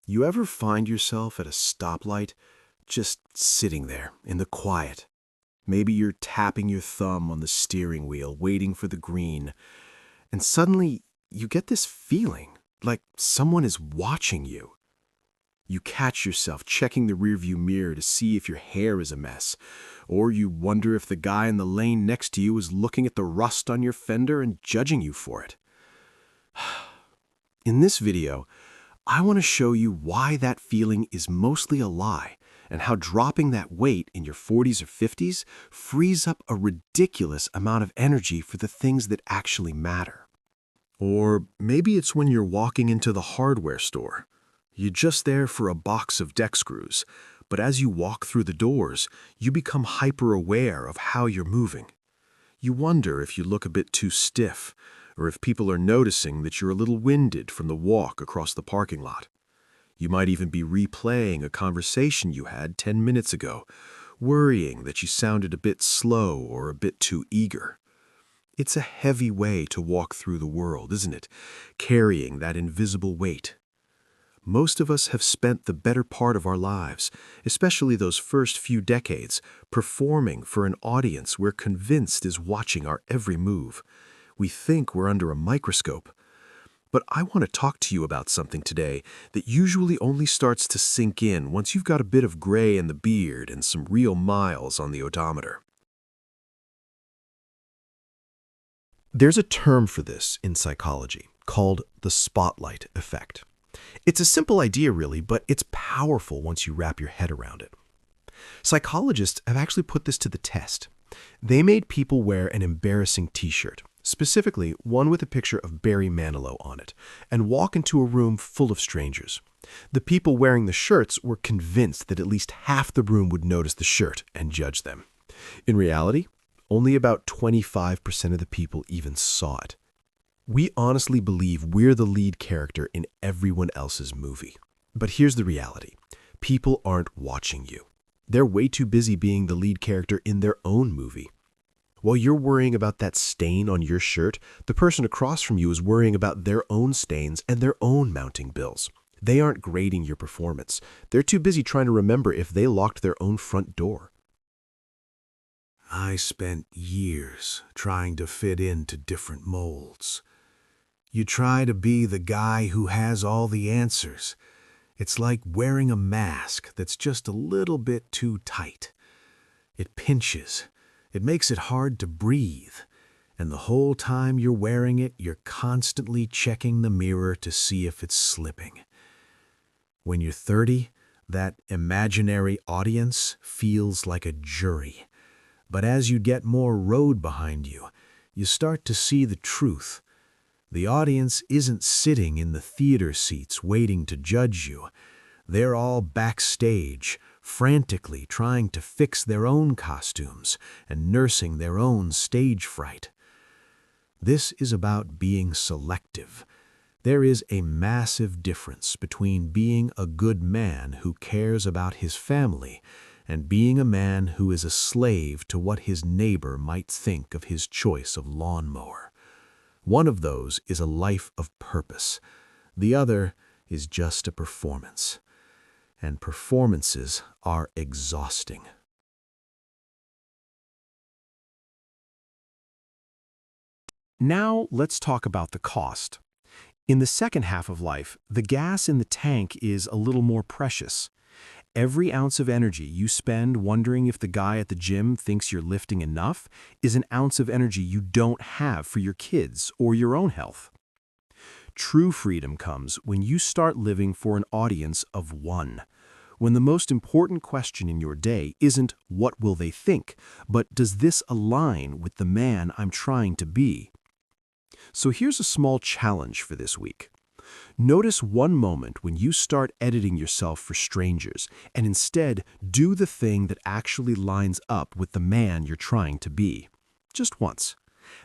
You ever find yourself at a stoplight, just sitting there in the quiet? Maybe you're tapping your thumb on the steering wheel, waiting for the green, and suddenly you get this feeling like someone is watching you. You catch yourself checking the rearview mirror to see if your hair is a mess, or you wonder if the guy in the lane next to you is looking at the rust on your fender and judging you for it. In this video, I want to show you why that feeling is mostly a lie and how dropping that weight in your 40s or 50s frees up a ridiculous amount of energy for the things that actually matter. Or maybe it's when you're walking into the hardware store. You're just there for a box of deck screws, but as you walk through the doors, you become hyper-aware of how you're moving. You wonder if you look a bit too stiff, or if people are noticing that you're a little winded from the walk across the parking lot. You might even be replaying a conversation you had 10 minutes ago, worrying that you sounded a bit slow or a bit too eager. It's a heavy way to walk through the world, isn't it? Carrying that invisible weight. Most of us have spent the better part of our lives, especially those first few decades, performing for an audience we're convinced is watching our every move. We think we're under a microscope. But I want to talk to you about something today that usually only starts to sink in once you've got a bit of gray in the beard and some real miles on the odometer. There's a term for this in psychology called the spotlight effect. It's a simple idea, really, but it's powerful once you wrap your head around it. Psychologists have actually put this to the test. They made people wear an embarrassing t-shirt, specifically one with a picture of Barry Manilow on it, and walk into a room full of strangers. The people wearing the shirts were convinced that at least half the room would notice the shirt and judge them. In reality, only about 25% of the people even saw it. We honestly believe we're the lead character in everyone else's movie. But here's the reality. People aren't watching you. They're way too busy being the lead character in their own movie. While you're worrying about that stain on your shirt, the person across from you is worrying about their own stains and their own mounting bills. They aren't grading your performance. They're too busy trying to remember if they locked their own front door. I spent years trying to fit into different molds. You try to be the guy who has all the answers. It's like wearing a mask that's just a little bit too tight. It pinches. It makes it hard to breathe. And the whole time you're wearing it, you're constantly checking the mirror to see if it's slipping. When you're 30, that imaginary audience feels like a jury. But as you get more road behind you, you start to see the truth. The audience isn't sitting in the theater seats waiting to judge you. They're all backstage, frantically trying to fix their own costumes and nursing their own stage fright. This is about being selective. There is a massive difference between being a good man who cares about his family and being a man who is a slave to what his neighbor might think of his choice of lawnmower. One of those is a life of purpose. The other is just a performance. And performances are exhausting. Now let's talk about the cost. In the second half of life, the gas in the tank is a little more precious. Every ounce of energy you spend wondering if the guy at the gym thinks you're lifting enough is an ounce of energy you don't have for your kids or your own health. True freedom comes when you start living for an audience of one. When the most important question in your day isn't what will they think, but does this align with the man I'm trying to be? So here's a small challenge for this week. Notice one moment when you start editing yourself for strangers and instead do the thing that actually lines up with the man you're trying to be. Just once.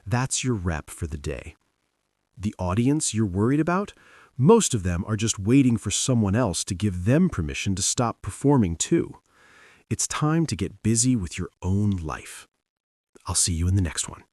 That's your rep for the day. The audience you're worried about? Most of them are just waiting for someone else to give them permission to stop performing too. It's time to get busy with your own life. I'll see you in the next one.